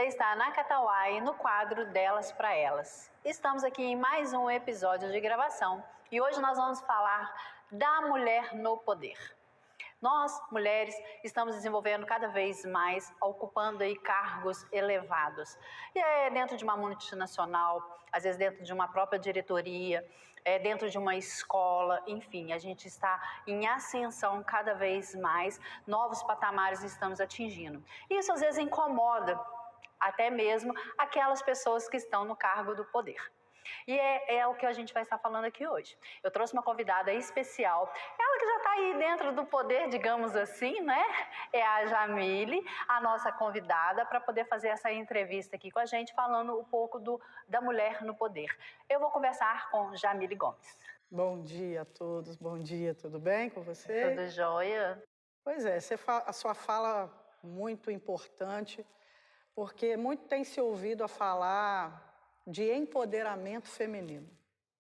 está na Catauai, no quadro Delas para Elas. Estamos aqui em mais um episódio de gravação e hoje nós vamos falar da mulher no poder. Nós, mulheres, estamos desenvolvendo cada vez mais, ocupando aí cargos elevados. E é dentro de uma multinacional, às vezes dentro de uma própria diretoria, dentro de uma escola, enfim, a gente está em ascensão cada vez mais, novos patamares estamos atingindo. Isso às vezes incomoda até mesmo aquelas pessoas que estão no cargo do poder. E é o que a gente vai estar falando aqui hoje. Eu trouxe uma convidada especial, ela que já está aí dentro do poder, digamos assim, né? É a Jamile, a nossa convidada, para poder fazer essa entrevista aqui com a gente, falando um pouco da mulher no poder. Eu vou conversar com Jamile Gomes. Bom dia a todos, bom dia, tudo bem com você? Tudo jóia? Pois é, a sua fala muito importante, porque muito tem se ouvido a falar de empoderamento feminino,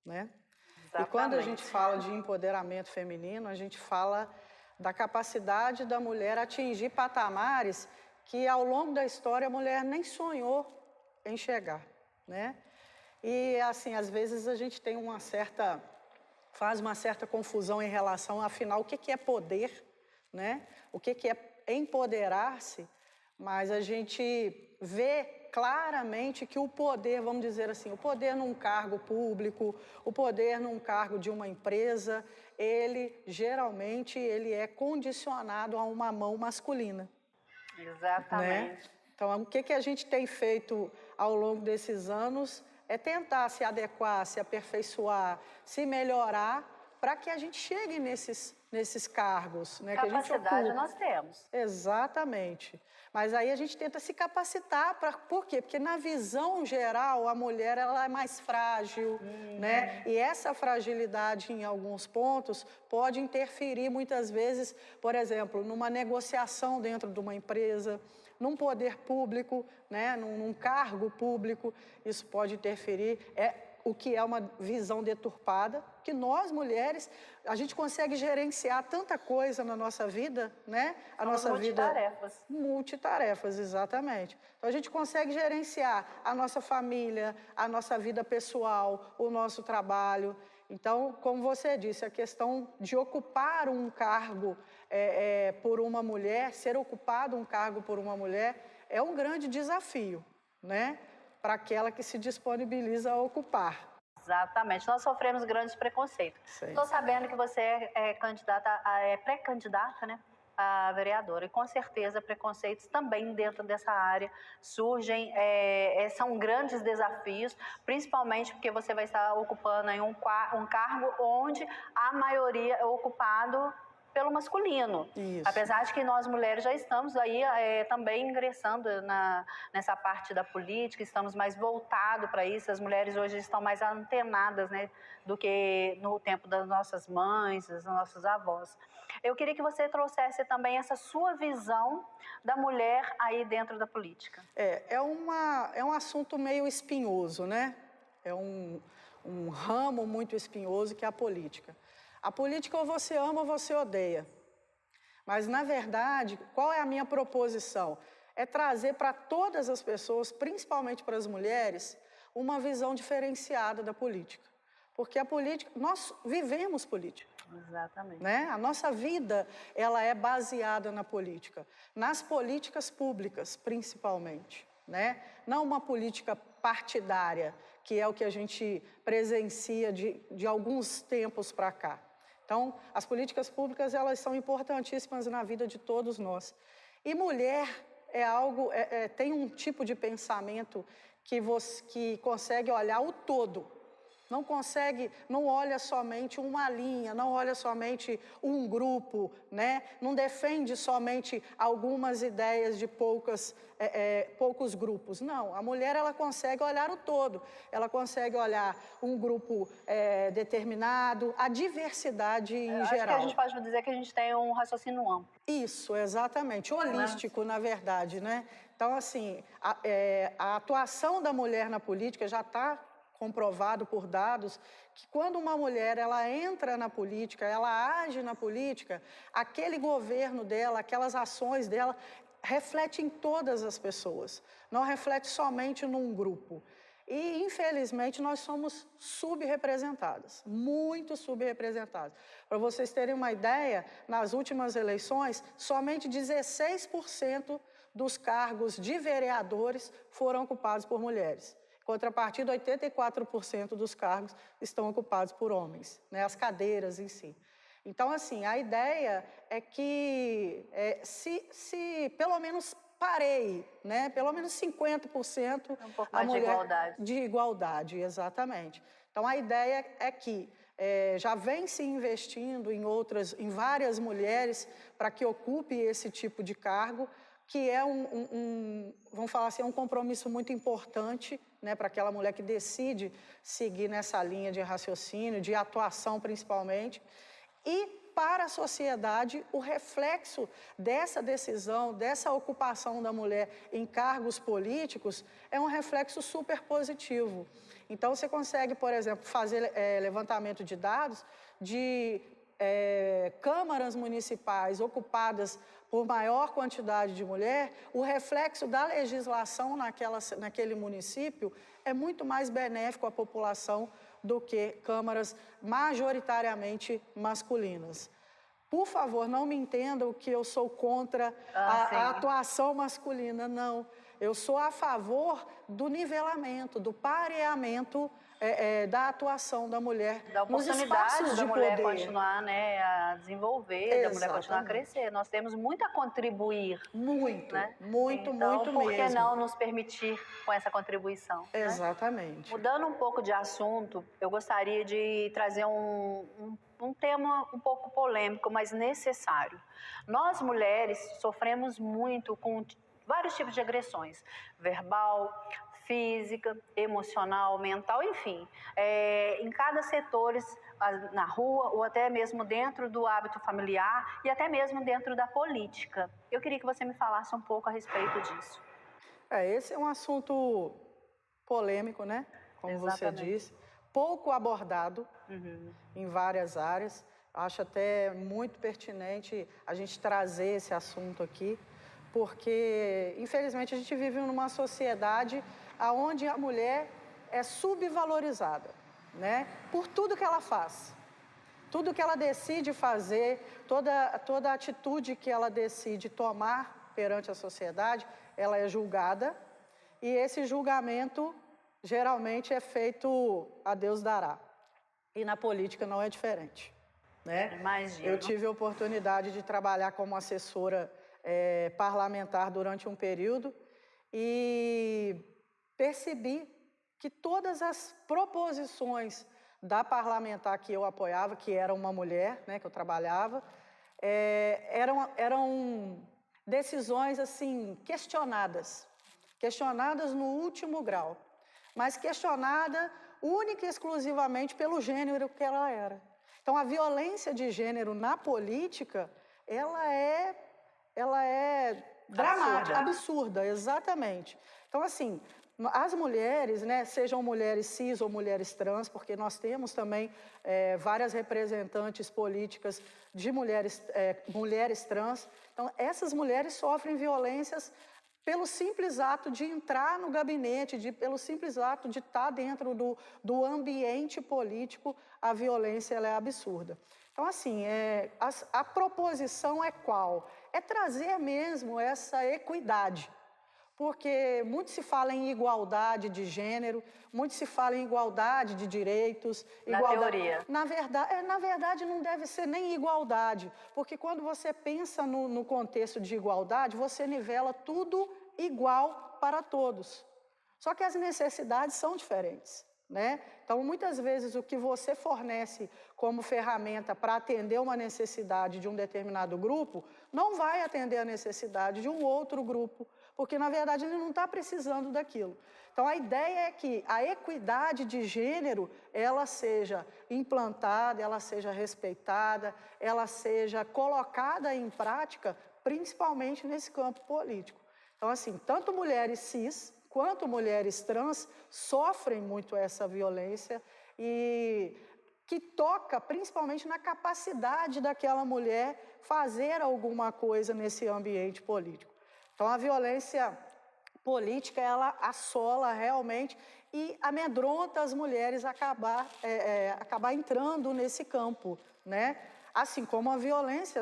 né? Exatamente. E quando a gente fala de empoderamento feminino, a gente fala da capacidade da mulher atingir patamares que ao longo da história a mulher nem sonhou em chegar, né? E assim, às vezes a gente tem faz uma certa confusão em relação, afinal, o que é poder, né? O que é empoderar-se, mas a gente vê claramente que o poder, vamos dizer assim, o poder num cargo público, o poder num cargo de uma empresa, geralmente é condicionado a uma mão masculina. Exatamente. Né? Então, o que a gente tem feito ao longo desses anos é tentar se adequar, se aperfeiçoar, se melhorar, para que a gente chegue nesses cargos, né? Capacidade nós temos. Exatamente. Mas aí a gente tenta se capacitar. Por quê? Porque na visão geral, a mulher ela é mais frágil, né? E essa fragilidade, em alguns pontos, pode interferir muitas vezes, por exemplo, numa negociação dentro de uma empresa, num poder público, né? Num cargo público, isso pode interferir. O que é uma visão deturpada, que nós, mulheres, a gente consegue gerenciar tanta coisa na nossa vida, né? Multitarefas. Multitarefas, exatamente. Então, a gente consegue gerenciar a nossa família, a nossa vida pessoal, o nosso trabalho. Então, como você disse, a questão de ocupar um cargo por uma mulher, ser ocupado um cargo por uma mulher, é um grande desafio, né? Para aquela que se disponibiliza a ocupar. Exatamente. Nós sofremos grandes preconceitos. Estou sabendo que você é pré-candidata, né, a vereadora. E com certeza preconceitos também dentro dessa área surgem, são grandes desafios, principalmente porque você vai estar ocupando aí um cargo onde a maioria é ocupado pelo masculino. Isso. Apesar de que nós mulheres já estamos aí também ingressando nessa parte da política, estamos mais voltados para isso, as mulheres hoje estão mais antenadas, né, do que no tempo das nossas mães, das nossas avós. Eu queria que você trouxesse também essa sua visão da mulher aí dentro da política. É um assunto meio espinhoso, né? É um ramo muito espinhoso que é a política. A política ou você ama ou você odeia. Mas, na verdade, qual é a minha proposição? É trazer para todas as pessoas, principalmente para as mulheres, uma visão diferenciada da política. Porque a política, nós vivemos política. Exatamente. Né? A nossa vida, ela é baseada na política. Nas políticas públicas, principalmente. Né? Não uma política partidária, que é o que a gente presencia de alguns tempos para cá. Então, as políticas públicas, elas são importantíssimas na vida de todos nós. E mulher tem um tipo de pensamento que consegue olhar o todo. Não olha somente uma linha, não olha somente um grupo, né? Não defende somente algumas ideias de poucos grupos. Não, a mulher ela consegue olhar o todo, ela consegue olhar um grupo determinado, a diversidade em geral. Acho que a gente pode dizer que a gente tem um raciocínio amplo. Isso, exatamente, holístico, na verdade, né? Então, assim, a atuação da mulher na política já está comprovado por dados que quando uma mulher ela entra na política, ela age na política, aquele governo dela, aquelas ações dela reflete em todas as pessoas, não reflete somente num grupo. E, infelizmente, nós somos subrepresentadas, muito subrepresentadas. Para vocês terem uma ideia, nas últimas eleições, somente 16% dos cargos de vereadores foram ocupados por mulheres. Em contrapartida, 84% dos cargos estão ocupados por homens, né, as cadeiras em si. Então, assim, a ideia é que se pelo menos parei, né? Pelo menos 50% Um pouco a mais de mulher igualdade. de igualdade, exatamente. Então a ideia é que já vem se investindo em várias mulheres para que ocupe esse tipo de cargo, que é vamos falar assim, um compromisso muito importante, né, para aquela mulher que decide seguir nessa linha de raciocínio, de atuação principalmente. E para a sociedade, o reflexo dessa decisão, dessa ocupação da mulher em cargos políticos, é um reflexo super positivo. Então, você consegue, por exemplo, fazer levantamento de dados de câmaras municipais ocupadas por maior quantidade de mulher, o reflexo da legislação naquele município é muito mais benéfico à população do que câmaras majoritariamente masculinas. Por favor, não me entendam que eu sou contra a atuação masculina, não. Eu sou a favor do nivelamento, do pareamento da atuação da mulher nos espaços de mulher poder. continuar, né, a desenvolver, da mulher continuar a crescer. Nós temos muito a contribuir. Muito, né? muito, então, muito por que mesmo. não nos permitir com essa contribuição? Exatamente. Né? Mudando um pouco de assunto, eu gostaria de trazer um tema um pouco polêmico, mas necessário. Nós, mulheres, sofremos muito com vários tipos de agressões, verbal, física, emocional, mental, enfim, em cada setor, na rua ou até mesmo dentro do hábito familiar e até mesmo dentro da política. Eu queria que você me falasse um pouco a respeito disso. Esse é um assunto polêmico, né? Como Exatamente. você disse, pouco abordado em várias áreas. Acho até muito pertinente a gente trazer esse assunto aqui, porque, infelizmente, a gente vive numa sociedade onde a mulher é subvalorizada, né? Por tudo que ela faz. Tudo que ela decide fazer, toda atitude que ela decide tomar perante a sociedade, ela é julgada, e esse julgamento geralmente é feito a Deus dará. E na política não é diferente, né? Imagino. Eu tive a oportunidade de trabalhar como assessora parlamentar durante um período e percebi que todas as proposições da parlamentar que eu apoiava, que era uma mulher, né, que eu trabalhava, eram decisões assim questionadas no último grau, mas questionada única e exclusivamente pelo gênero que ela era. Então, a violência de gênero na política, ela é dramática, absurda, exatamente. Então, assim, as mulheres, né, sejam mulheres cis ou mulheres trans, porque nós temos também várias representantes políticas de mulheres trans. Então, essas mulheres sofrem violências pelo simples ato de entrar no gabinete, pelo simples ato de estar dentro do ambiente político, a violência ela é absurda. Então, assim, a proposição é qual? É trazer mesmo essa equidade, porque muito se fala em igualdade de gênero, muito se fala em igualdade de direitos. Na teoria. Na verdade, não deve ser nem igualdade, porque quando você pensa no contexto de igualdade, você nivela tudo igual para todos. Só que as necessidades são diferentes, né? Então, muitas vezes, o que você fornece como ferramenta para atender uma necessidade de um determinado grupo, não vai atender a necessidade de um outro grupo, porque, na verdade, ele não está precisando daquilo. Então, a ideia é que a equidade de gênero, ela seja implantada, ela seja respeitada, ela seja colocada em prática, principalmente nesse campo político. Então, assim, tanto mulheres cis quanto mulheres trans sofrem muito essa violência e que toca principalmente na capacidade daquela mulher fazer alguma coisa nesse ambiente político. Então, a violência política, ela assola realmente e amedronta as mulheres a acabar entrando nesse campo, né? Assim como a violência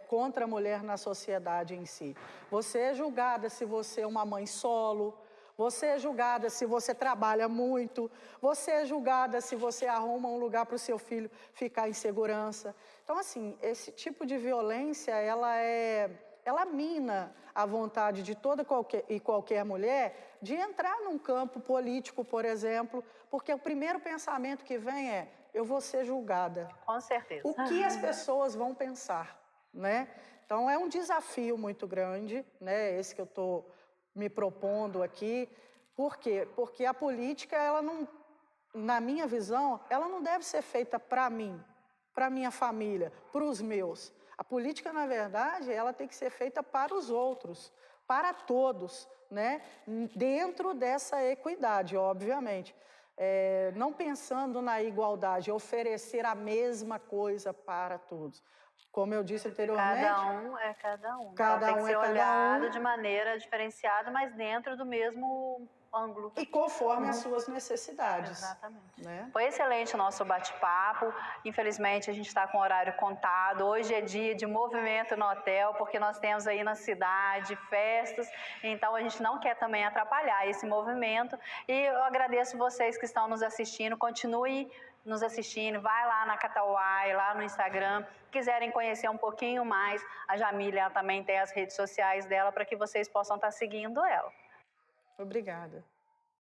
contra a mulher na sociedade em si. Você é julgada se você é uma mãe solo, você é julgada se você trabalha muito, você é julgada se você arruma um lugar para o seu filho ficar em segurança. Então, assim, esse tipo de violência, ela mina a vontade de toda e qualquer mulher de entrar num campo político, por exemplo, porque o primeiro pensamento que vem é: eu vou ser julgada. Com certeza. O que as pessoas vão pensar, né? Então, é um desafio muito grande, né? Esse que eu estou me propondo aqui. Por quê? Porque a política, ela não, na minha visão, ela não deve ser feita para mim, para minha família, para os meus. A política, na verdade, ela tem que ser feita para os outros, para todos, né? Dentro dessa equidade, obviamente. Não pensando na igualdade, oferecer a mesma coisa para todos. Como eu disse anteriormente... Cada um é cada um. Cada tem que um ser é cada olhado um. de maneira diferenciada, mas dentro do mesmo ângulo. E conforme as suas necessidades. Exatamente. Né? Foi excelente o nosso bate-papo. Infelizmente, a gente está com o horário contado. Hoje é dia de movimento no hotel, porque nós temos aí na cidade festas. Então, a gente não quer também atrapalhar esse movimento. E eu agradeço vocês que estão nos assistindo. Continue nos assistindo, vai lá na Catauai, lá no Instagram, quiserem conhecer um pouquinho mais, a Jamília ela também tem as redes sociais dela para que vocês possam estar seguindo ela. Obrigada.